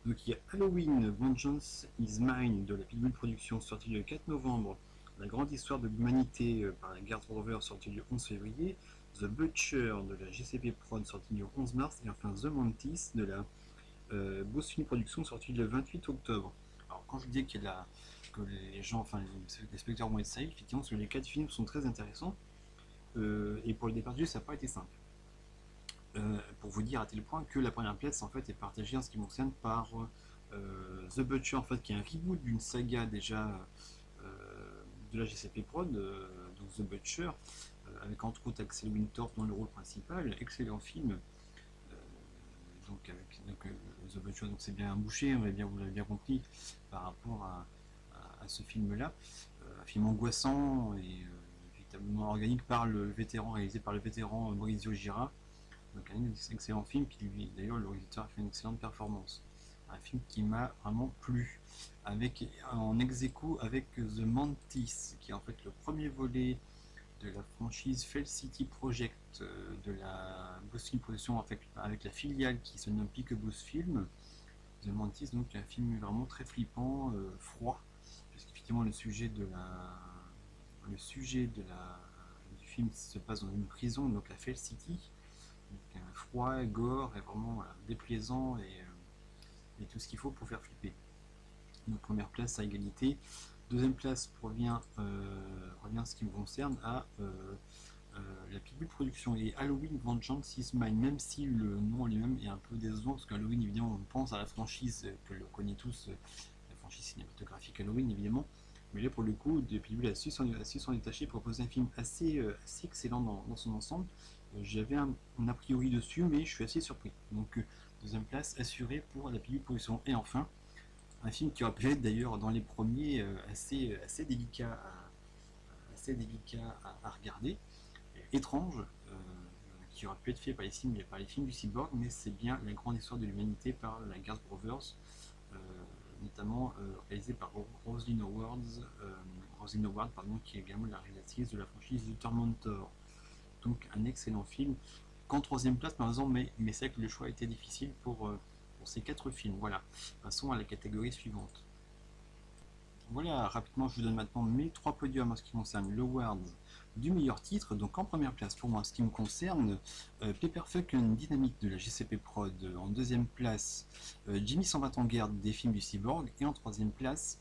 Donc il y a Halloween, Vengeance is Mine de la Pitbull Productions, sorti le 4 novembre. La grande histoire de l'humanité par la Gard Rover, sorti le 11 février. The Butcher de la GCP Prod, sorti le 11 mars. Et enfin The Mantis de la Boss Film Productions, sorti le 28 octobre. Alors quand je dis que les gens, enfin les spectateurs vont être saillés, effectivement, parce que les 4 films sont très intéressants. Et pour le départ du jeu, ça n'a pas été simple. Pour vous dire à tel point que la première place en fait est partagée en ce qui me concerne par The Butcher en fait qui est un reboot d'une saga déjà de la GCP Prod, donc The Butcher, avec entre autres Axel Winters dans le rôle principal, excellent film. The Butcher, donc c'est bien un boucher, vous l'avez bien compris par rapport à ce film là, un film angoissant et véritablement organique réalisé par le vétéran Maurizio Gira. Donc un excellent film, qui lui d'ailleurs le réalisateur a fait une excellente performance. Un film qui m'a vraiment plu, en ex-aequo avec The Mantis, qui est en fait le premier volet de la franchise Fell City Project de la Boss Film Production avec la filiale qui se nomme Peekaboo's Film. The Mantis, donc un film vraiment très flippant, froid, puisqu'effectivement le sujet du film se passe dans une prison, donc la Fell City. Donc, froid, gore et vraiment voilà, déplaisant et tout ce qu'il faut pour faire flipper. Donc première place à égalité. Deuxième place revient ce qui me concerne à la Pitbull Production et Halloween Vengeance is Mine, même si le nom lui-même est un peu décevant, parce qu'Halloween évidemment on pense à la franchise que l'on connaît tous, la franchise cinématographique Halloween évidemment, mais là pour le coup Pitbull a su s'en détacher, proposer un film assez excellent dans son ensemble. J'avais un a priori dessus, mais je suis assez surpris. Donc deuxième place assurée pour la Pitbull Production. Et enfin un film qui aurait pu être d'ailleurs dans les premiers assez délicat à regarder, étrange, qui aurait pu être fait par les films du cyborg, mais c'est bien la grande histoire de l'humanité par la Gard Brothers, notamment réalisé par Roselyne Howard, qui est également la réalisatrice de la franchise du Tormentor. Donc un excellent film qu'en troisième place malheureusement, mais c'est vrai que le choix était difficile pour ces 4 films. Voilà, passons à la catégorie suivante. Voilà, rapidement je vous donne maintenant mes 3 podiums en ce qui concerne l'Award du meilleur titre. Donc en première place pour moi en ce qui me concerne, Pepperfuck Dynamite de la GCP Prod. En deuxième place, Jimmy s'en va en guerre des films du cyborg. Et en troisième place,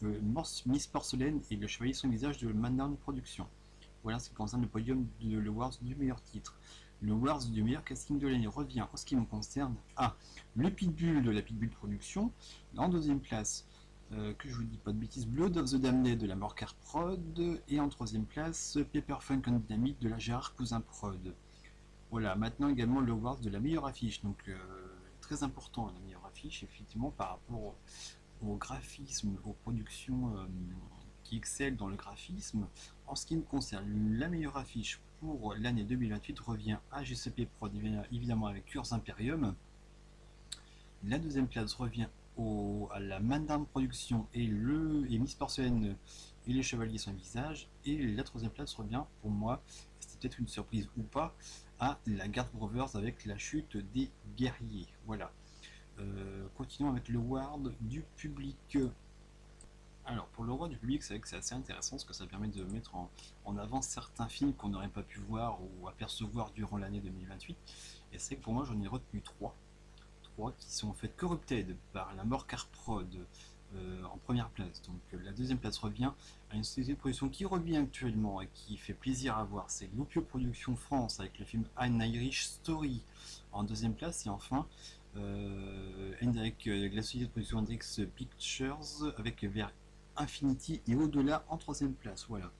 Miss Porcelaine et le Chevalier sans visage de Mandarn Productions. Voilà ce qui concerne le podium de l'Awards du meilleur titre. Le Awards du meilleur casting de l'année revient en ce qui me concerne à le Pitbull de la Pitbull Production. En deuxième place, que je vous dis pas de bêtises, Blood of the Damned de la Morcar Prod. Et en troisième place, Pepperfunk and Dynamite de la Gérard Cousin Prod. Voilà, maintenant également le Awards de la meilleure affiche. Donc très important la meilleure affiche, effectivement, par rapport au graphisme, aux productions qui excellent dans le graphisme. En ce qui me concerne, la meilleure affiche pour l'année 2028 revient à GCP Prod, évidemment avec Curse Imperium. La deuxième place revient à la Mandarn Production et Miss Porcelaine et les Chevaliers sans visage. Et la troisième place revient pour moi, c'était peut-être une surprise ou pas, à la Gard Brothers avec la chute des guerriers. Voilà. Continuons avec le Award du public. Alors pour le roi du public, c'est vrai que c'est assez intéressant parce que ça permet de mettre en avant certains films qu'on n'aurait pas pu voir ou apercevoir durant l'année 2028. Et c'est que pour moi j'en ai retenu 3 qui sont en fait Corrupted par la Morcar Prod en première place. Donc la deuxième place revient à une société de production qui revient actuellement et qui fait plaisir à voir, c'est Loupio Productions France avec le film An Irish Story en deuxième place. Et enfin la société de production Hendrix Pictures avec Vers Infinity et au-delà en troisième place. Voilà.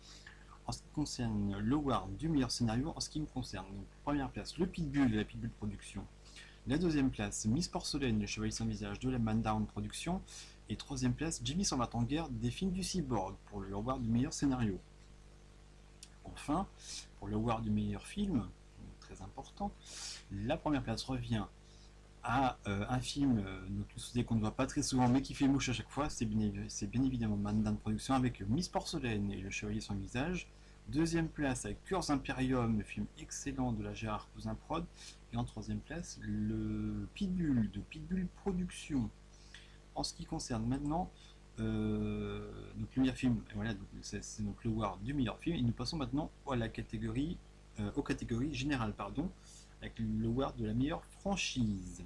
En ce qui concerne l'award du meilleur scénario, en ce qui me concerne, donc, première place, le Pitbull de la Pitbull Production. La deuxième place, Miss Porcelaine, le chevalier sans visage de la Mandown Production. Et troisième place, Jimmy s'en va en guerre des films du Cyborg pour le award du meilleur scénario. Enfin, pour le award du meilleur film, très important, la première place revient à un film qu'on ne voit pas très souvent mais qui fait mouche à chaque fois, c'est bien évidemment Mandan Production avec Miss Porcelaine et le chevalier sans visage. Deuxième place avec Curse Imperium, le film excellent de la Gérard Cousin Prod. Et en troisième place, le Pitbull de Pitbull Production. En ce qui concerne maintenant donc le meilleur film, voilà, c'est donc le award du meilleur film. Et nous passons maintenant à la catégorie, aux catégories générales, pardon, avec le award de la meilleure franchise.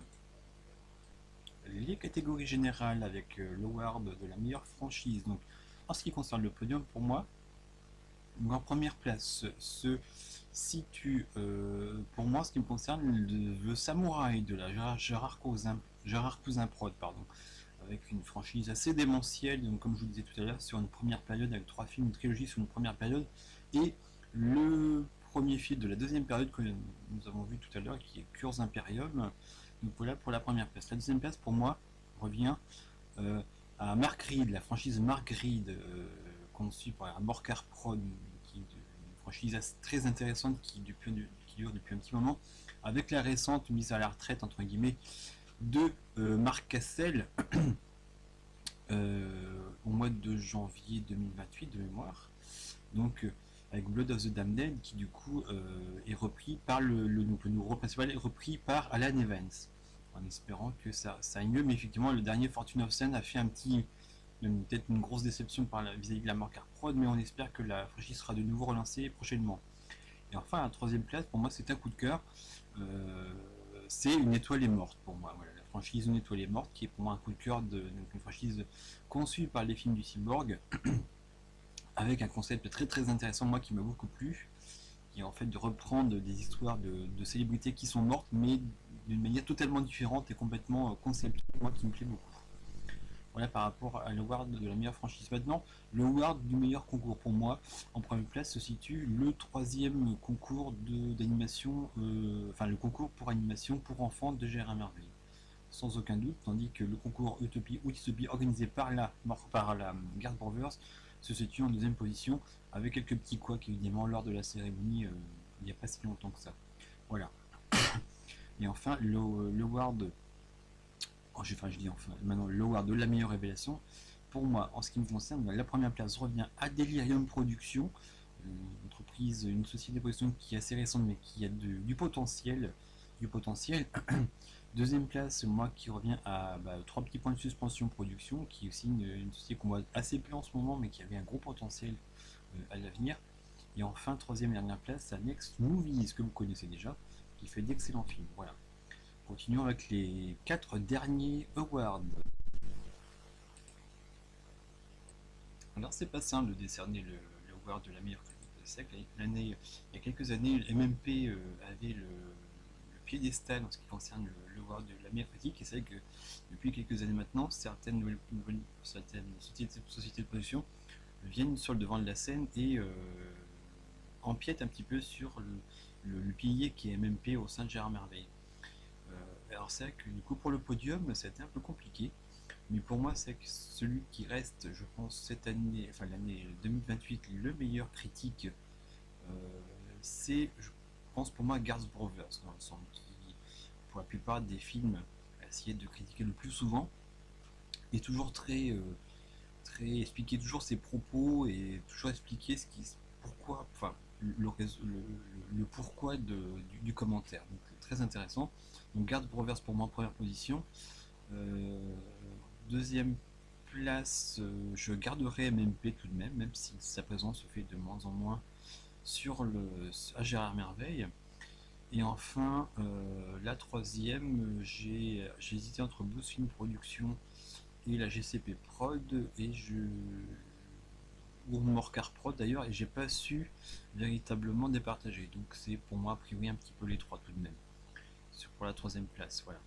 Les catégories générales avec l'award de la meilleure franchise. Donc, en ce qui concerne le podium, pour moi, en première place se situe, pour moi, ce qui me concerne, le Samouraï de la Gérard Cousin Prod, pardon, avec une franchise assez démentielle, donc comme je vous disais tout à l'heure, sur une première période, avec 3 films, une trilogie sur une première période, et le premier film de la deuxième période que nous avons vu tout à l'heure, qui est Curse Imperium. Donc voilà pour la première place. La deuxième place, pour moi, revient à Mark Reed, la franchise Mark Reed, conçue par Morcar Prod, qui est une franchise très intéressante qui dure depuis un petit moment, avec la récente mise à la retraite, entre guillemets, de Marc Cassel au mois de janvier 2028 de mémoire. Donc avec Blood of the Damned qui du coup est repris par le nouveau principal est repris par Alan Evans, en espérant que ça aille mieux. Mais effectivement, le dernier Fortune of Sun a fait un petit, peut-être une grosse déception vis-à-vis de la marque Prod, mais on espère que la franchise sera de nouveau relancée prochainement. Et enfin, la troisième place, pour moi, c'est un coup de cœur. C'est Une étoile est morte pour moi. Voilà, la franchise Une étoile est morte, qui est pour moi un coup de cœur une franchise conçue par les films du Cyborg, avec un concept très très intéressant, moi, qui m'a beaucoup plu, qui est en fait de reprendre des histoires de célébrités qui sont mortes, mais d'une manière totalement différente et complètement conceptuelle, moi, qui me plaît beaucoup. Voilà par rapport à l'award de la meilleure franchise. Maintenant, le award du meilleur concours pour moi, en première place se situe le troisième concours d'animation, enfin le concours pour animation pour enfants de Gérard Merveille, sans aucun doute, tandis que le concours Utopie ou Dystopie organisé par la Garde Brothers se situe en deuxième position, avec quelques petits couacs évidemment lors de la cérémonie il n'y a pas si longtemps que ça. Voilà. Et enfin, l'award je dis enfin, maintenant l'award de la meilleure révélation. Pour moi, en ce qui me concerne, la première place revient à Delirium Productions, une entreprise, une société de production qui est assez récente mais qui a du potentiel. Deuxième place, moi qui revient à 3 petits points de suspension production, qui est aussi une société qu'on voit assez peu en ce moment mais qui avait un gros potentiel à l'avenir. Et enfin, troisième et dernière place, c'est Next Movies, que vous connaissez déjà, qui fait d'excellents films. Voilà. Continuons avec les 4 derniers awards. Alors c'est pas simple de décerner l'award de la meilleure critique de siècle. Il y a quelques années, MMP avait le piédestal en ce qui concerne l'award de la meilleure critique, et c'est vrai que depuis quelques années maintenant, certaines sociétés de production viennent sur le devant de la scène et empiètent un petit peu sur le pilier qui est MMP au sein de Gérard Merveille. Alors c'est vrai que du coup pour le podium ça a été un peu compliqué, mais pour moi c'est celui qui reste, je pense, cette année, enfin l'année 2028, le meilleur critique, c'est, je pense pour moi, Garth Brothers, dans le sens qui, pour la plupart des films, a essayé de critiquer le plus souvent, et toujours très expliquer toujours ses propos et toujours expliquer pourquoi, enfin le pourquoi du commentaire. Donc très intéressant. Donc Garth Brothers pour moi en première position. Deuxième place, je garderai MMP tout de même, même si sa présence se fait de moins en moins à Gérard Merveille. Et enfin, la troisième, j'ai hésité entre Blues Film Production et la GCP Prod, ou Morcar Prod d'ailleurs, et j'ai pas su véritablement départager. Donc c'est pour moi a priori un petit peu les trois tout de même. Pour la troisième place, voilà.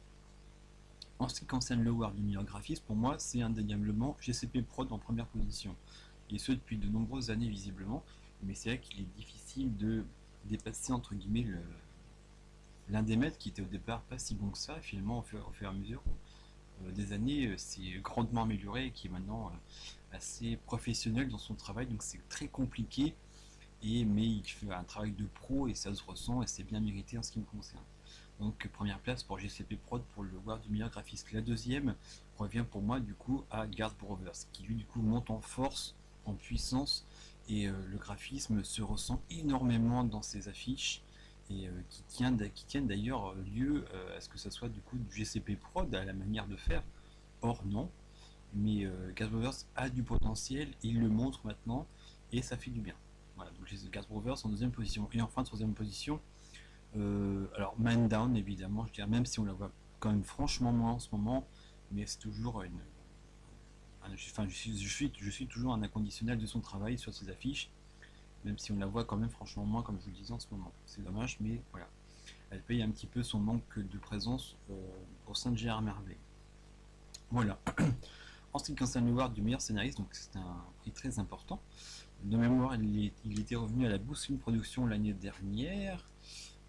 En ce qui concerne le award du meilleur graphiste, pour moi c'est indéniablement GCP Prod en première position. Et ce depuis de nombreuses années visiblement, mais c'est vrai qu'il est difficile de dépasser entre guillemets l'un des maîtres qui était au départ pas si bon que ça, finalement au fur et à mesure des années, s'est grandement amélioré et qui est maintenant assez professionnel dans son travail, donc c'est très compliqué, mais il fait un travail de pro et ça se ressent et c'est bien mérité en ce qui me concerne. Donc première place pour GCP Prod pour le award du meilleur graphiste. La deuxième revient pour moi du coup à Garth Brothers, qui lui du coup monte en force, en puissance, et le graphisme se ressent énormément dans ses affiches et qui tiennent d'ailleurs lieu à ce que ça soit du coup du GCP Prod à la manière de faire. Or non, mais Gas Brothers a du potentiel et il le montre maintenant et ça fait du bien. Voilà, donc j'ai Gas Brothers en deuxième position. Et enfin, troisième position, alors Man Down évidemment, je dirais, même si on la voit quand même franchement moins en ce moment, mais c'est toujours enfin, je suis toujours un inconditionnel de son travail sur ses affiches, même si on la voit quand même franchement moins, comme je vous le disais en ce moment. C'est dommage, mais voilà. Elle paye un petit peu son manque de présence au sein de Gérard Merveille. Voilà. En ce qui concerne l'award du meilleur scénariste, donc c'est un prix très important. De mémoire, il était revenu à la Boost Film Production l'année dernière.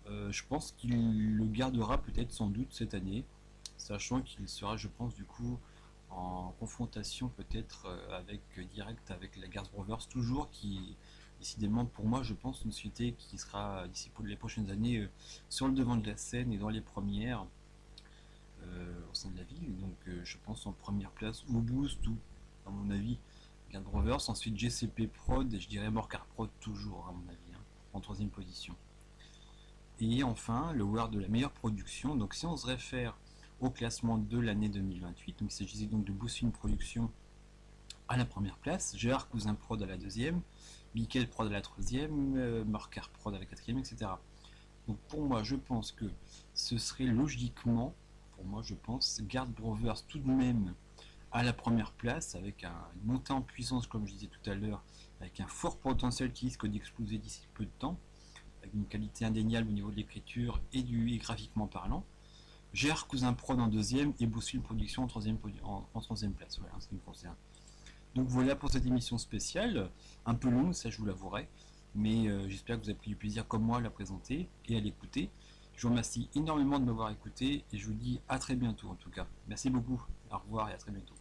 Je pense qu'il le gardera peut-être sans doute cette année, sachant qu'il sera, je pense, du coup, en confrontation peut-être direct avec la Garth Brothers, toujours qui, décidément, pour moi, je pense, une société qui sera d'ici pour les prochaines années sur le devant de la scène et dans les premières au sein de la ville. Donc je pense en première place ou Boost ou à mon avis Garth Brothers, ensuite GCP Prod et je dirais Morcar Prod toujours à mon avis, hein, en troisième position. Et enfin le award de la meilleure production. Donc si on se réfère au classement de l'année 2028, donc il s'agissait donc de Boost Film Production à la première place, Gérard Cousin Prod à la deuxième, Michael Prod à la troisième, Morcar Prod à la quatrième, etc. Donc pour moi, je pense que ce serait logiquement, pour moi, je pense, Garth Brothers tout de même à la première place, avec une montée en puissance, comme je disais tout à l'heure, avec un fort potentiel qui risque d'exploser d'ici peu de temps, avec une qualité indéniable au niveau de l'écriture et graphiquement parlant. GR Cousin Prod en deuxième et Boussuil Production en troisième place, voilà, en ce qui me concerne. Donc voilà pour cette émission spéciale, un peu longue, ça je vous l'avouerai, mais j'espère que vous avez pris du plaisir comme moi à la présenter et à l'écouter. Je vous remercie énormément de m'avoir écouté et je vous dis à très bientôt en tout cas. Merci beaucoup, au revoir et à très bientôt.